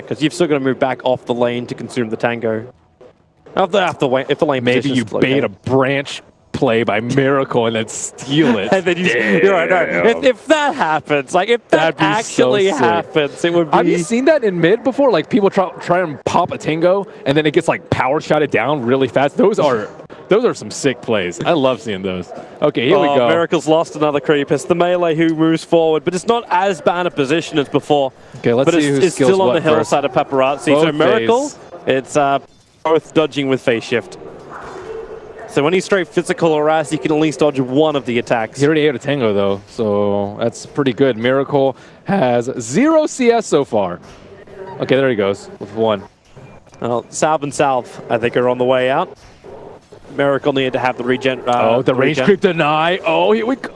because you've still got to move back off the lane to consume the tango. If the lane maybe you bait a branch play by Miracle and then steal it. And then you're right, no. If that happens, like if that actually happens, it would be. Have you seen that in mid before? Like people try and pop a tango and then it gets like power shotted down really fast. Those are some sick plays. I love seeing those. Okay, here we go. Miracle's lost another creep. It's the melee who moves forward, but it's not as bad a position as before. Okay, let's see who's still on the hillside of Paparazi. So Miracle, it's both dodging with phase shift. So when he's straight physical or ass, he can at least dodge one of the attacks. He already ate a tango though, so that's pretty good. Miracle has 0 CS so far. Okay, there he goes with 1. Well, Salve and Salve, I think, are on the way out. Miracle needed to have the regen. The range creep deny. Oh, here we go.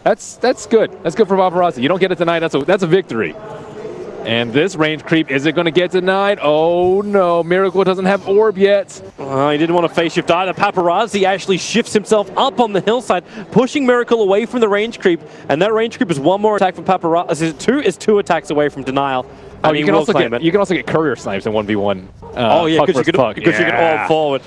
That's good. That's good for Paparazi. You don't get it denied. That's a victory. And this range creep, is it going to get denied? Oh no, Miracle doesn't have orb yet. He didn't want to phase shift either. Paparazi actually shifts himself up on the hillside, pushing Miracle away from the range creep. And that range creep is 1 more attack from Paparazi. Is 2 attacks away from denial. Oh, you can also get courier snipes in 1v1. Oh yeah, because you can all forward.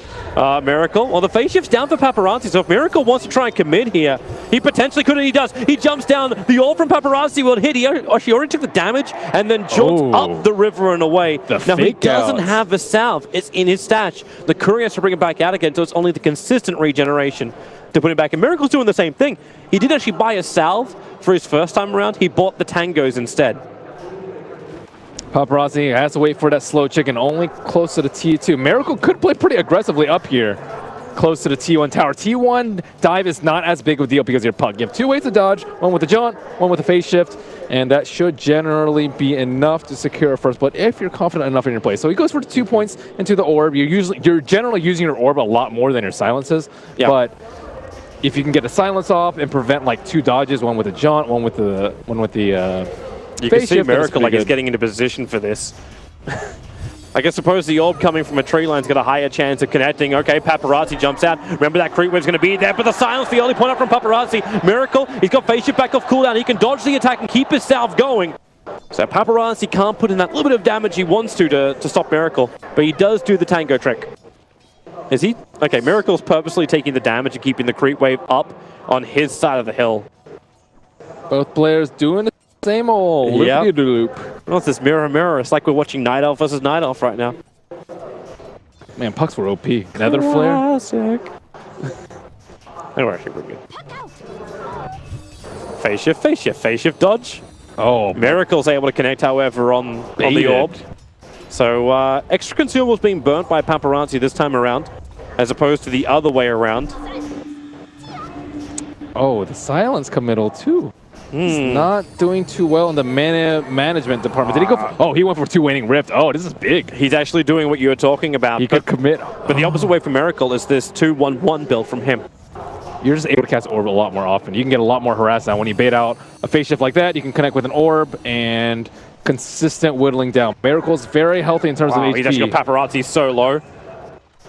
Miracle. Well, the phase shift's down for Paparazi, so if Miracle wants to try and commit here, he potentially could, and he does. He jumps down. The ult from Paparazi will hit. He already took the damage and then jaunts up the river and away. Now he doesn't have a salve. It's in his stash. The courier has to bring it back out again, so it's only the consistent regeneration to put it back. And Miracle's doing the same thing. He did actually buy a salve for his first time around. He bought the tangos instead. Paparazi has to wait for that slow chicken, only close to the T2. Miracle could play pretty aggressively up here, close to the T1 tower. T1 dive is not as big of a deal because you're puck. You have 2 ways to dodge, 1 with the jaunt, 1 with the phase shift, and that should generally be enough to secure a first blood if you're confident enough in your play. So he goes for 2 points into the orb. You're generally using your orb a lot more than your silences, but if you can get the silence off and prevent like 2 dodges, 1 with the jaunt, 1 with the you can see Miracle like he's getting into position for this. I guess suppose the orb coming from a tree line's got a higher chance of connecting. Okay, Paparazi jumps out. Remember that creep wave's going to be there, but the silence, the only point up from Paparazi. Miracle, he's got phase shift back off cooldown. He can dodge the attack and keep his salve going. So Paparazi can't put in that little bit of damage he wants to stop Miracle, but he does do the tango trick. Is he? Okay, Miracle's purposely taking the damage and keeping the creep wave up on his side of the hill. Both players doing the same old loop-de-loop. What's this mirror? It's like we're watching Night Elf versus Night Elf right now. Man, pucks were OP. Nether flare. They were actually pretty good. Phase shift, dodge. Oh, Miracle's able to connect, however, on the orb. So extra consumables being burnt by Paparazi this time around, as opposed to the other way around. Oh, the silence committal too. He's not doing too well in the mana management department. Did he go for, he went for 2 waning rift. Oh, this is big. He's actually doing what you were talking about. He could commit. But the opposite way for Miracle is this 2-1-1 build from him. You're just able to cast orb a lot more often. You can get a lot more harass now. When you bait out a phase shift like that, you can connect with an orb and consistent whittling down. Miracle's very healthy in terms of HP. He's actually got Paparazi so low.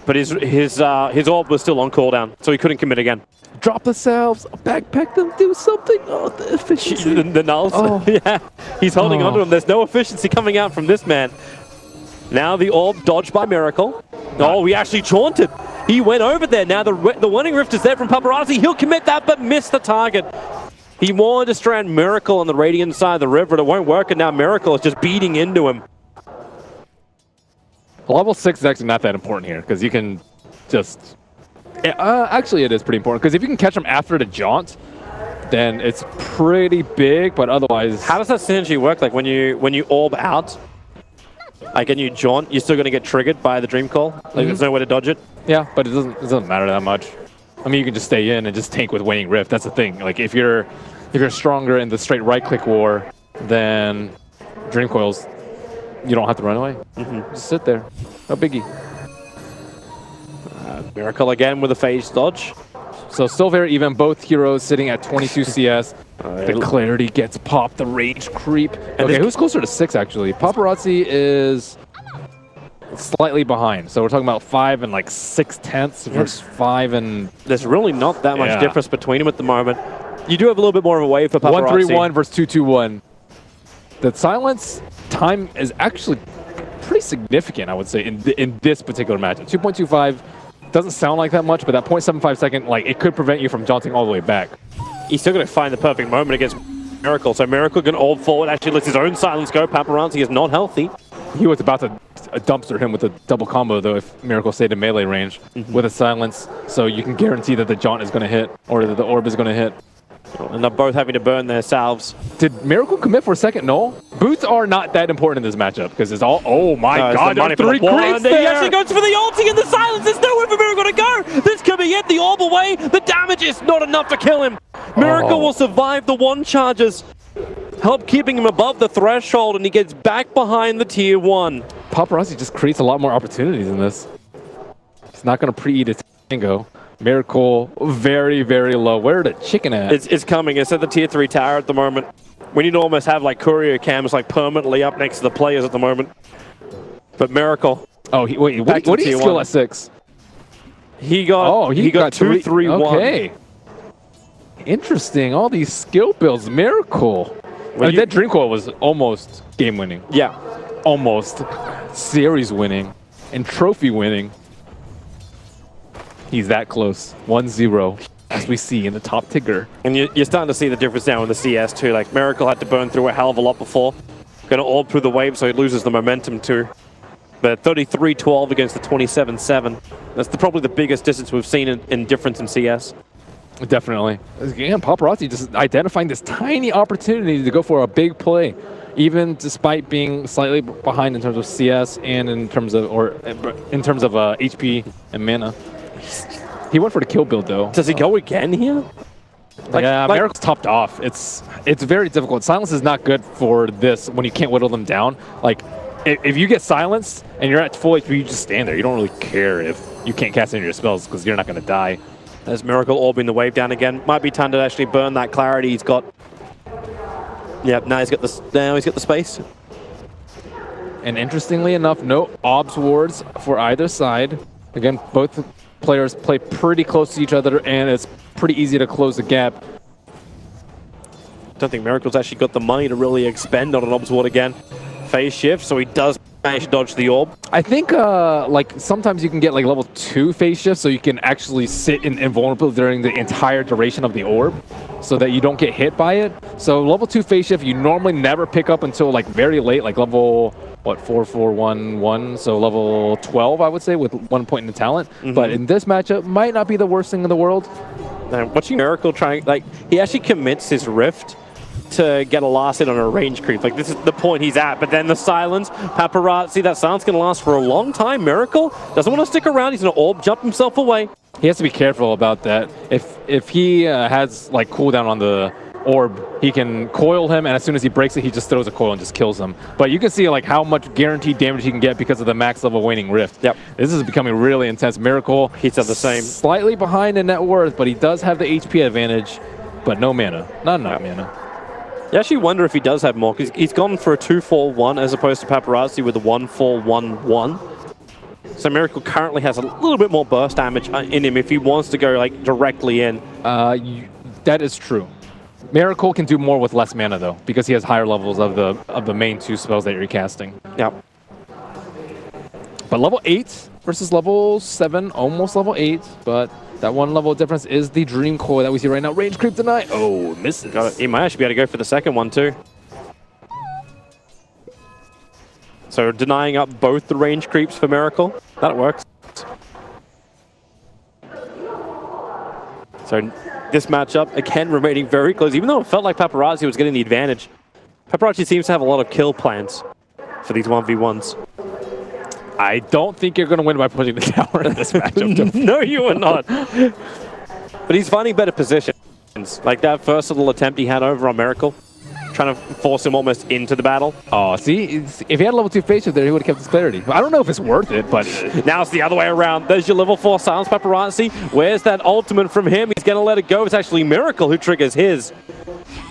But his orb was still on cooldown, so he couldn't commit again. Drop the salves, backpack them, do something. Oh, the efficiency. The nulls. Oh. Yeah, he's holding onto him. There's no efficiency coming out from this man. Now the orb dodged by Miracle. Oh, he actually jaunted. He went over there. Now the Waning Rift is there from Paparazi. He'll commit that, but miss the target. He wanted to strand Miracle on the Radiant side of the river. It won't work, and now Miracle is just beating into him. Level 6 is actually not that important here, because you can just... actually, it is pretty important, because if you can catch him after the jaunt, then it's pretty big, but otherwise... How does that synergy work? Like, when you orb out, like, and you jaunt, you're still going to get triggered by the Dream Call? Like, there's no way to dodge it? Yeah, but it doesn't matter that much. I mean, you can just stay in and just tank with Waning Rift. That's the thing. Like, if you're stronger in the straight right-click war, then Dream Coils, you don't have to run away. Just sit there. No biggie. Miracle again with a phase dodge. So still very even. Both heroes sitting at 22 CS. The clarity gets popped. The range creep. Okay, who's closer to 6 actually? Paparazi is slightly behind. So we're talking about 5 and like 6/10 versus 5 and... There's really not that much difference between them at the moment. You do have a little bit more of a wave for Paparazi. 1-3-1 versus 2-2-1. The silence time is actually pretty significant, I would say, in this particular match. 2.25 doesn't sound like that much, but that 0.75 second, like, it could prevent you from jaunting all the way back. He's still going to find the perfect moment against Miracle. So Miracle can hold forward, actually lets his own silence go. Paparazi is not healthy. He was about to dumpster him with a double combo, though, if Miracle stayed in melee range with a silence. So you can guarantee that the jaunt is going to hit, or that the orb is going to hit. And they're both having to burn their salves. Did Miracle commit for a second? No. Boots are not that important in this matchup because it's all. Oh my God! Money for 3 creeps there. He actually goes for the ulti in the silence. There's nowhere for Miracle to go. This could be it. The orb away. The damage is not enough to kill him. Miracle will survive the 1 charges, help keeping him above the threshold, and he gets back behind the tier 1. Paparazi just creates a lot more opportunities in this. He's not going to pre-eat a tango. Miracle very, very low. Where the chicken at? It's coming. It's at the tier 3 tower at the moment. We need to almost have like courier cams like permanently up next to the players at the moment. But Miracle. Oh, what did he skill at 6? He got 2, 3, 1. Okay. Interesting. All these skill builds. Miracle. That Dream Coil was almost game winning. Yeah. Almost series winning and trophy winning. He's that close. 1-0, as we see in the top Tigger. And you're starting to see the difference now in the CS too. Like Miracle had to burn through a hell of a lot before. Going to orb through the wave, so he loses the momentum too. But 33-12 against the 27-7. That's probably the biggest distance we've seen in difference in CS. Definitely. Again, Paparazi just identifying this tiny opportunity to go for a big play, even despite being slightly behind in terms of CS and in terms of HP and mana. He went for the kill build though. Does he go again here? Yeah, Miracle's topped off. It's very difficult. Silence is not good for this when you can't whittle them down. Like, if you get silenced and you're at full HP, you just stand there. You don't really care if you can't cast any of your spells because you're not going to die. There's Miracle orbing the wave down again. Might be time to actually burn that clarity he's got. Yep, now he's got the space. And interestingly enough, no obs wards for either side. Again, both players play pretty close to each other, and it's pretty easy to close the gap. Don't think Miracle's actually got the money to really expend on an obs ward again. Phase shift, so he does manage to dodge the orb. I think like sometimes you can get like level 2 phase shift, so you can actually sit in invulnerability during the entire duration of the orb, so that you don't get hit by it. So level 2 phase shift you normally never pick up until like very late, like level 4, 4, 1, 1, so level 12 I would say, with 1 point in the talent. But in this matchup, might not be the worst thing in the world. Watching Miracle trying, like, he actually commits his rift to get a last hit on a range creep. Like, this is the point he's at, but then the silence, Paparazi, that silence going to last for a long time. Miracle doesn't want to stick around. He's going to orb jump himself away. He has to be careful about that. If he has like cooldown on the orb, he can coil him, and as soon as he breaks it, he just throws a coil and just kills him. But you can see like how much guaranteed damage he can get because of the max level waning rift. Yep. This is becoming really intense. Miracle, he's at the same. Slightly behind in net worth, but he does have the HP advantage, but no mana. Not enough mana. You actually wonder if he does have more, because he's gone for a 2-4-1 as opposed to Paparazi with a 1-4-1-1. So Miracle currently has a little bit more burst damage in him if he wants to go like directly in. That is true. Miracle can do more with less mana though, because he has higher levels of the main 2 spells that you're casting. Yep. But level 8 versus level 7, almost level 8, but that 1 level difference is the Dream Coil that we see right now. Range creep denied. Oh, misses. Got it. He might actually be able to go for the second one too. So denying up both the range creeps for Miracle. That works. So this matchup, again, remaining very close. Even though it felt like Paparazi was getting the advantage, Paparazi seems to have a lot of kill plans for these 1v1s. I don't think you're going to win by pushing the tower in this matchup. No, you are not. But he's finding better positions. Like that first little attempt he had over on Miracle, trying to force him almost into the battle. Oh, see? If he had level 2 phase shift there, he would have kept his clarity. I don't know if it's worth it, but... Now it's the other way around. There's your level 4 silence Paparazi. Where's that ultimate from him? He's going to let it go. It's actually Miracle who triggers his.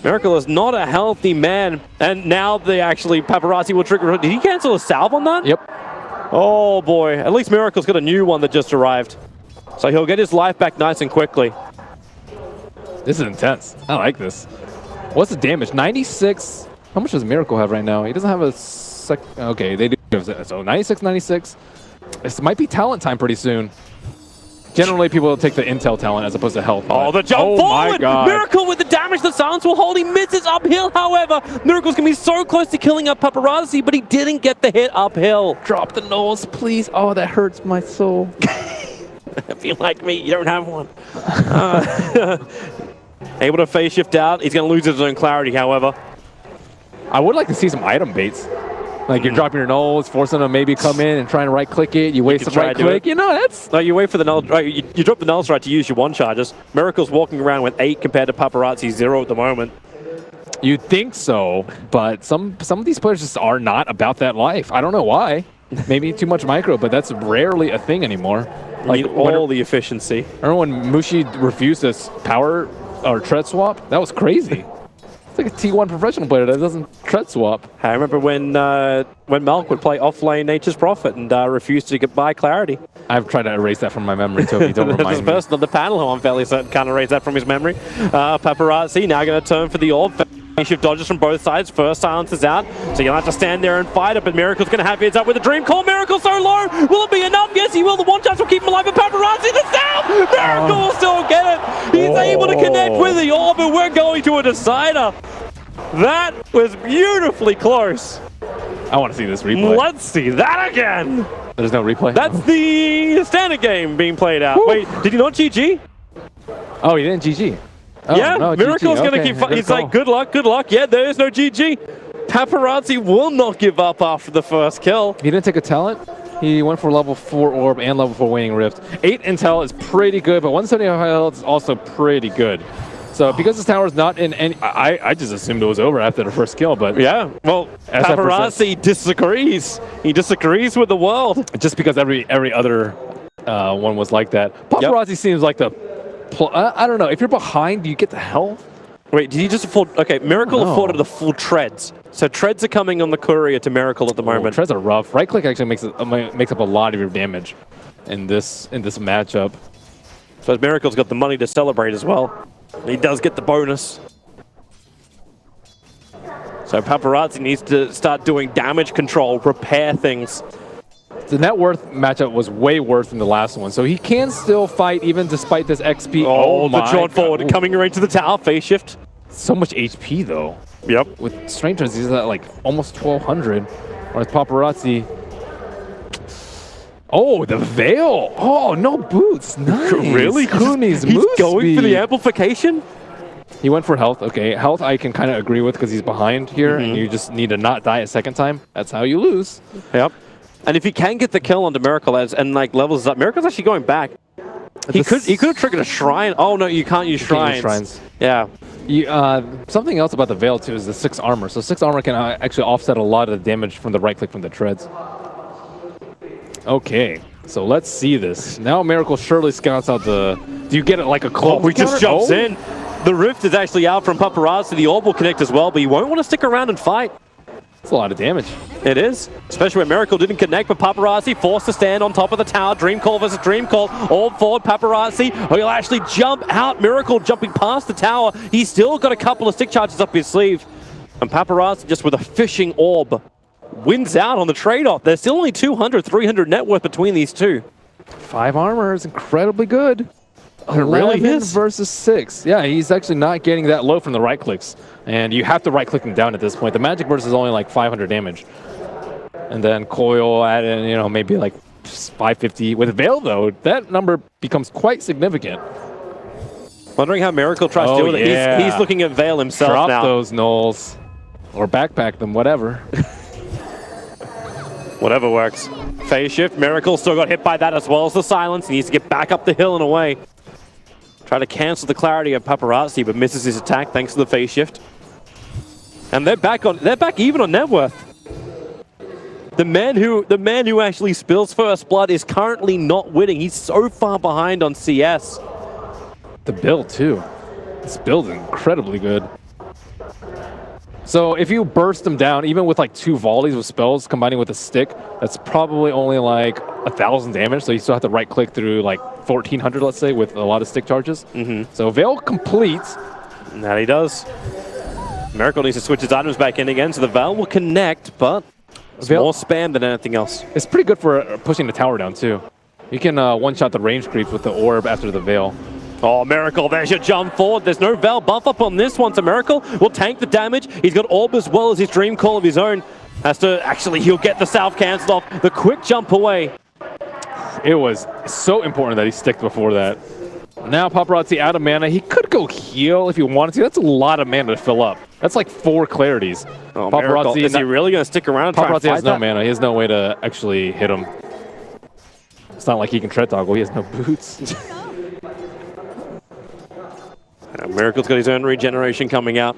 Miracle is not a healthy man. And now Paparazi will trigger. Did he cancel a salve on that? Yep. Oh boy. At least Miracle's got a new one that just arrived. So he'll get his life back nice and quickly. This is intense. I like this. What's the damage? 96. How much does Miracle have right now? He doesn't have a Okay, they do. So 96, 96. This might be talent time pretty soon. Generally, people will take the intel talent as opposed to health. Oh, the jump forward! My God. Miracle with the damage. The silence will hold. He misses uphill, however. Miracle's going to be so close to killing up Paparazi, but he didn't get the hit uphill. Drop the nose, please. Oh, that hurts my soul. If you like me, you don't have one. Able to phase shift out. He's going to lose his own clarity, however. I would like to see some item baits. Like you're dropping your nulls, forcing them to maybe come in and try and right-click it. You waste the right-click. You know, that's... No, you wait for the null... Right, you drop the null strike to use your one charges. Miracle's walking around with 8 compared to Paparazzi's 0 at the moment. You'd think so, but some of these players just are not about that life. I don't know why. Maybe too much micro, but that's rarely a thing anymore. Like all the efficiency. Remember when Mushi refused this power or tread swap? That was crazy. It's like a T1 professional player that doesn't tread swap. I remember when Malk would play off-lane Nature's Prophet and refused to buy clarity. I've tried to erase that from my memory, Toby. Don't remind me. There's a person on the panel who I'm fairly certain can't erase that from his memory. Paparazzi now going to turn for the orb. Shift dodges from both sides. First silence is out, so you'll have to stand there and fight it, but Miracle's going to have heads up with a dream call. Miracle so low. Will it be enough? Yes, he will. The one chance will keep him alive, but Paparazzi the stab! Miracle will still get it. He's able to connect with the orb, and we're going to a decider. That was beautifully close. I want to see this replay. Let's see that again. There's no replay? That's the standard game being played out. Woo. Wait, did he not GG? Oh, he didn't GG. Oh, yeah, no, Miracle's GG. going to keep... He's like, good luck, good luck. Yeah, there is no GG. Paparazzi will not give up after the first kill. He didn't take a talent. He went for level 4 orb and level 4 waning rift. 8 intel is pretty good, but 175 health is also pretty good. So because this tower is not in any... I just assumed it was over after the first kill, but... Yeah, well, Paparazzi disagrees. He disagrees with the world. Just because every other one was like that. Paparazzi seems like the... I don't know. If you're behind, do you get the health? Wait, did he just afford... Okay, Miracle afforded the full treads. So treads are coming on the courier to Miracle at the moment. Treads are rough. Right click actually makes up a lot of your damage in this matchup. So Miracle's got the money to celebrate as well. He does get the bonus. So Paparazzi needs to start doing damage control, repair things. The net worth matchup was way worse than the last one, so he can still fight even despite this XP. Oh the John forward coming right to the tower, phase shift. So much HP though. Yep. With Strangers, he's at like almost 1200. Whereas Paparazzi... Oh, the Veil! Oh, no boots. Nice. Really? He's going for the amplification? He went for health. Okay, health I can kind of agree with because he's behind here, and you just need to not die a second time. That's how you lose. Yep. And if he can get the kill onto Miracle and like levels up, Miracle's actually going back. He could have triggered a shrine. Oh no, you can't use shrines. Yeah. Something else about the Veil too is the 6 armor. So 6 armor can actually offset a lot of the damage from the right click from the treads. Okay, so let's see this. Now Miracle surely scouts out the... Do you get it like a close? Oh, he just jumps in. The rift is actually out from Paparazzi. The orb will connect as well, but he won't want to stick around and fight. That's a lot of damage. It is, especially when Miracle didn't connect, but Paparazzi forced to stand on top of the tower. Dream Call versus Dream Call. Orb forward, Paparazzi. Oh, he'll actually jump out. Miracle jumping past the tower. He's still got a couple of stick charges up his sleeve. And Paparazzi just with a fishing orb wins out on the trade-off. There's still only 200, 300 net worth between these two. 5 armor is incredibly good. It really is. Versus 6. Yeah, he's actually not getting that low from the right clicks. And you have to right click him down at this point. The magic burst is only like 500 damage. And then coil at it, you know, maybe like 550. With Veil though, that number becomes quite significant. Wondering how Miracle tries to deal with it. He's looking at Veil himself now. Drop those nulls. Or backpack them, whatever. Whatever works. Phase shift. Miracle still got hit by that as well as the silence. He needs to get back up the hill and away. Try to cancel the clarity of Paparazzi, but misses his attack thanks to the phase shift. And they're back even on net worth. The man who actually spills first blood is currently not winning. He's so far behind on CS. The build too. This build is incredibly good. So if you burst them down, even with like 2 volleys with spells combining with a stick, that's probably only like 1,000 damage. So you still have to right click through like 1,400, let's say, with a lot of stick charges. So Veil completes. That he does. Miracle needs to switch his items back in again, so the Veil will connect, but It's more spam than anything else. It's pretty good for pushing the tower down, too. You can one-shot the range creeps with the orb after the Veil. Oh, Miracle, there's your jump forward. There's no Veil buff up on this one, so Miracle will tank the damage. He's got orb as well as his Dream Call of his own. Has to, actually, he'll get the Salve cancelled off. The quick jump away. It was so important that he sticked before that. Now Paparazi out of mana. He could go heal if he wanted to. That's a lot of mana to fill up. That's like 4 clarities. Oh, Paparazi, is he really going to stick around and try and Paparazi fight has no mana. He has no way to actually hit him. It's not like he can tread toggle. He has no boots. Miracle's got his own regeneration coming out.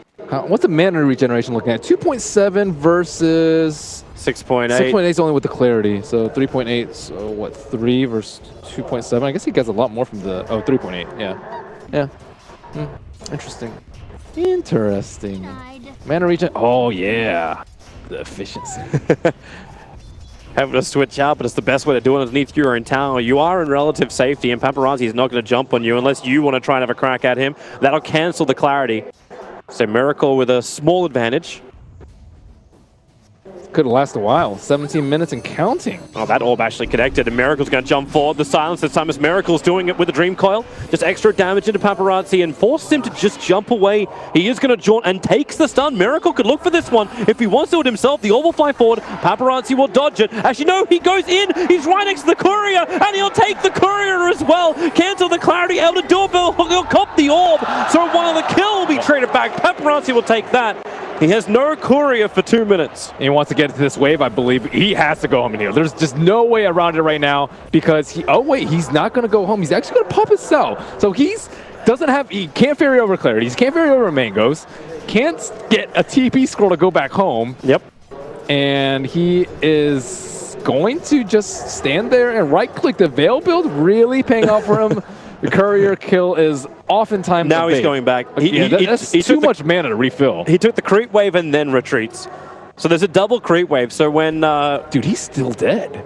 What's the mana regeneration looking at? 2.7 versus 6.8. 6.8 is only with the clarity, so 3.8. So what? 3 versus 2.7. I guess he gets a lot more from the 3.8. Yeah. Interesting. Interesting. Mana regen. Oh yeah, the efficiency. Having to switch out, but it's the best way to do it underneath you are in tower. You are in relative safety, and Paparazi is not going to jump on you unless you want to try and have a crack at him. That'll cancel the clarity. So Miracle with a small advantage. Could last a while. 17 minutes and counting. Oh, that orb actually connected, and Miracle's going to jump forward. The silence this time is Miracle's doing it with the Dream Coil. Just extra damage into Paparazi and forces him to just jump away. He is going to jaunt and takes the stun. Miracle could look for this one. If he wants to do it himself, the orb will fly forward. Paparazi will dodge it. Actually, no, he goes in. He's right next to the courier, and he'll take the courier as well. Cancel the clarity. Elder Doorbell, he'll cop the orb. So one of the kill will be traded back. Paparazi will take that. He has no courier for 2 minutes. He wants to get into this wave, I believe. He has to go home and heal. There's just no way around it right now because he's not going to go home. He's actually going to pop his cell. So he can't ferry over clarities, can't ferry over mangoes, can't get a TP scroll to go back home. Yep. And he is going to just stand there and right-click. The Veil build really paying off for him. The courier kill is oftentimes now he's going back. That's too much mana to refill. He took the creep wave and then retreats. So there's a double creep wave. So when dude, he's still dead.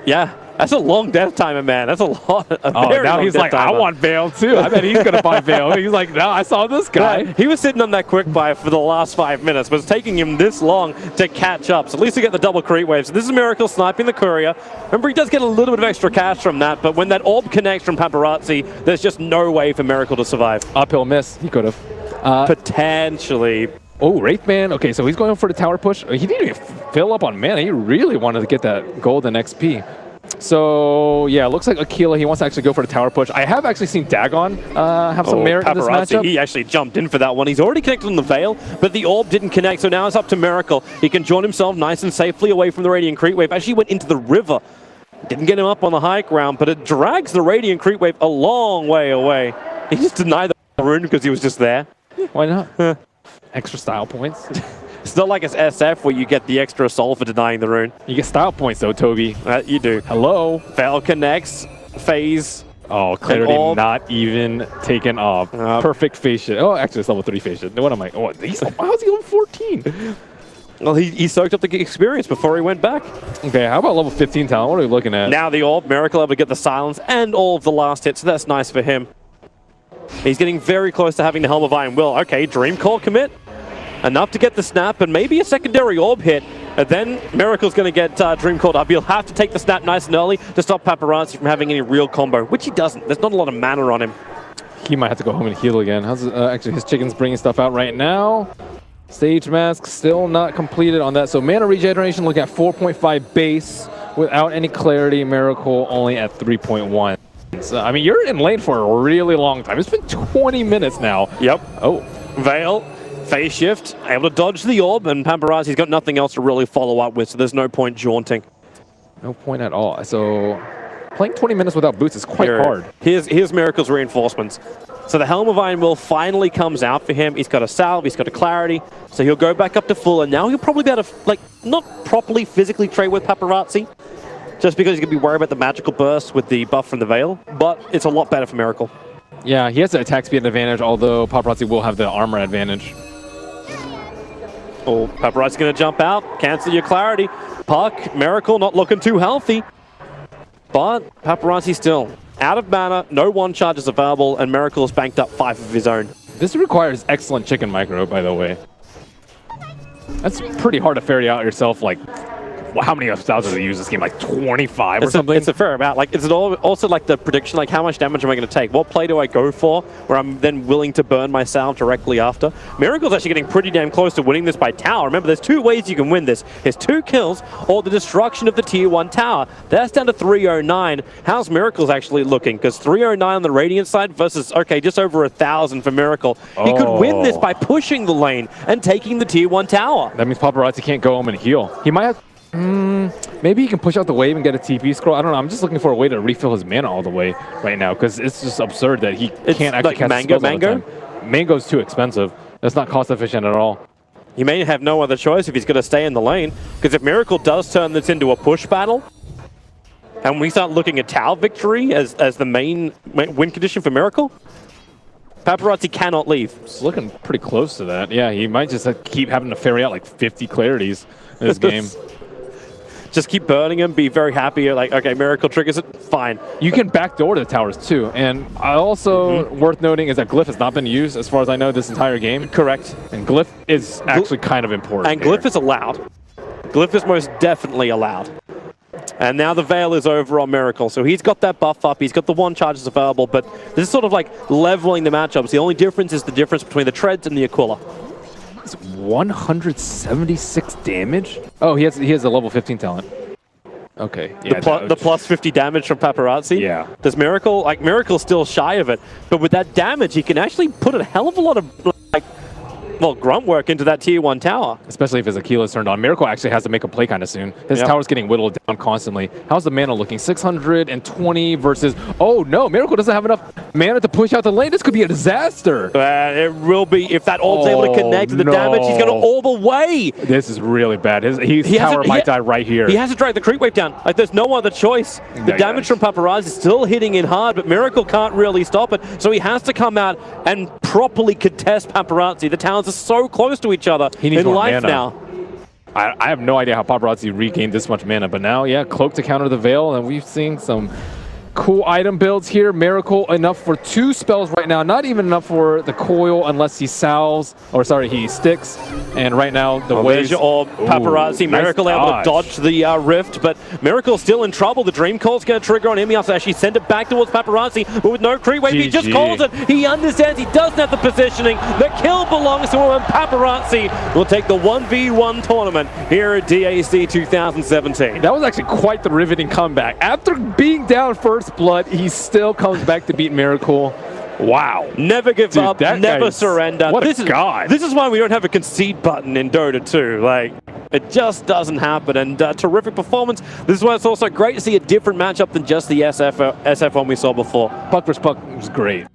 Yeah, that's a long death timer, man. That's a lot. Now he's like, I want Veil too. I bet he's gonna buy Veil. He's like, no, I saw this guy. Yeah, he was sitting on that quick buy for the last 5 minutes, but it's taking him this long to catch up. So at least he get the double creep wave. So this is Miracle sniping the courier. Remember, he does get a little bit of extra cash from that, but when that orb connects from Paparazi, there's just no way for Miracle to survive. Uphill miss. He could have. Potentially. Oh, Wraithman. Okay, so he's going for the tower push. He didn't even fill up on mana. He really wanted to get that golden XP. So, yeah, it looks like Aquila, he wants to actually go for the tower push. I have actually seen Dagon have some merit in this matchup. He actually jumped in for that one. He's already connected on the Veil, but the orb didn't connect, so now it's up to Miracle. He can join himself nice and safely away from the Radiant Creep Wave. Actually went into the river. Didn't get him up on the high ground, but it drags the Radiant Creep Wave a long way away. He just denied the rune because he was just there. Why not? Extra style points. It's not like it's SF where you get the extra soul for denying the rune. You get style points though, Toby. You do. Hello. Veil connects. Phase. Oh, clarity not even taken off. Perfect phase shit. Oh, actually it's level 3 phase shit. What am I? Oh, how's he level 14? Well, he soaked up the experience before he went back. Okay, how about level 15 talent? What are we looking at? Now the orb, Miracle able to get the silence and all of the last hits, so that's nice for him. He's getting very close to having the Helm of Iron Will. Okay, Dream Call commit. Enough to get the snap and maybe a secondary orb hit. And then Miracle's going to get Dream Called up. He'll have to take the snap nice and early to stop Paparazi from having any real combo, which he doesn't. There's not a lot of mana on him. He might have to go home and heal again. Actually, his chicken's bringing stuff out right now. Stage Mask still not completed on that. So mana regeneration, look at 4.5 base without any clarity. Miracle only at 3.1. So, I mean, you're in lane for a really long time. It's been 20 minutes now. Yep. Oh. Veil. Phase shift, able to dodge the orb, and Paparazi's got nothing else to really follow up with, so there's no point jaunting. No point at all. So playing 20 minutes without boots is quite hard. Here's Miracle's reinforcements. So the Helm of Iron Will finally comes out for him. He's got a salve, he's got a clarity, so he'll go back up to full, and now he'll probably be able to, like, not properly physically trade with Paparazi, just because he's going to be worried about the magical burst with the buff from the Veil, but it's a lot better for Miracle. Yeah, he has the attack speed advantage, although Paparazi will have the armor advantage. Oh, Paparazi's going to jump out, cancel your clarity. Puck, Miracle not looking too healthy. But Paparazi still out of mana, no one charges available, and Miracle has banked up 5 of his own. This requires excellent chicken micro, by the way. That's pretty hard to ferry out yourself, like how many styles does he use this game? Like 25 or something? It's a fair amount. Like, is it also like the prediction, like how much damage am I going to take? What play do I go for where I'm then willing to burn my sound directly after? Miracle's actually getting pretty damn close to winning this by tower. Remember, there's two ways you can win this. It's 2 kills or the destruction of the tier 1 tower. That's down to 309. How's Miracle's actually looking? Because 309 on the Radiant side versus, okay, just over 1,000 for Miracle. He could win this by pushing the lane and taking the tier 1 tower. That means Paparazi can't go home and heal. He might have... maybe he can push out the wave and get a TP scroll. I don't know. I'm just looking for a way to refill his mana all the way right now because it's just absurd that he can't actually cast spells all the time. Mango's too expensive. That's not cost efficient at all. He may have no other choice if he's going to stay in the lane, because if Miracle does turn this into a push battle, and we start looking at tower victory as the main win condition for Miracle, Paparazi cannot leave. It's looking pretty close to that. Yeah, he might just keep having to ferry out like 50 clarities in this game. Just keep burning him, be very happy, like, okay, Miracle triggers it, fine. You can backdoor the towers too, and also worth noting is that Glyph has not been used, as far as I know, this entire game. Correct. And Glyph is actually kind of important. And Glyph is allowed. Glyph is most definitely allowed. And now the Veil is over on Miracle, so he's got that buff up, he's got the 1 charges available, but this is sort of like leveling the matchups. The only difference is the difference between the Treads and the Aquila. It's 176 damage? Oh, he has a level 15 talent. Okay. Yeah, the plus 50 damage from Paparazi? Yeah. Does Miracle, like, Miracle's still shy of it, but with that damage, he can actually put a hell of a lot of, like, well, grunt work into that tier 1 tower. Especially if his Aquila is turned on. Miracle actually has to make a play kind of soon. His tower's getting whittled down constantly. How's the mana looking? 620 versus... Oh, no. Miracle doesn't have enough mana to push out the lane. This could be a disaster. It will be. If that orb's able to connect to the damage, he's going to orb away. This is really bad. His tower might die right here. He has to drag the creep wave down. Like, there's no other choice. The damage from Paparazi is still hitting in hard, but Miracle can't really stop it. So he has to come out and properly contest Paparazi. The towers are so close to each other in life now. I have no idea how Paparazi regained this much mana, but now, yeah, Cloak to counter the Veil, and we've seen some cool item builds here. Miracle enough for 2 spells right now, not even enough for the coil unless he salves, or sorry, he sticks. And right now, the waves... Or Paparazi, Miracle able to dodge the rift, but Miracle's still in trouble. The Dream Call's going to trigger on him. He has to actually send it back towards Paparazi, but with no creep wave, he just calls it. He understands he doesn't have the positioning. The kill belongs to him, and Paparazi will take the 1v1 tournament here at DAC 2017. That was actually quite the riveting comeback. After being down first blood, he still comes back to beat Miracle. Wow. Never give up, never surrender. What a god. This is why we don't have a concede button in Dota 2. Like, it just doesn't happen. And terrific performance. This is why it's also great to see a different matchup than just the SF one we saw before. Puck vs. Puck was great.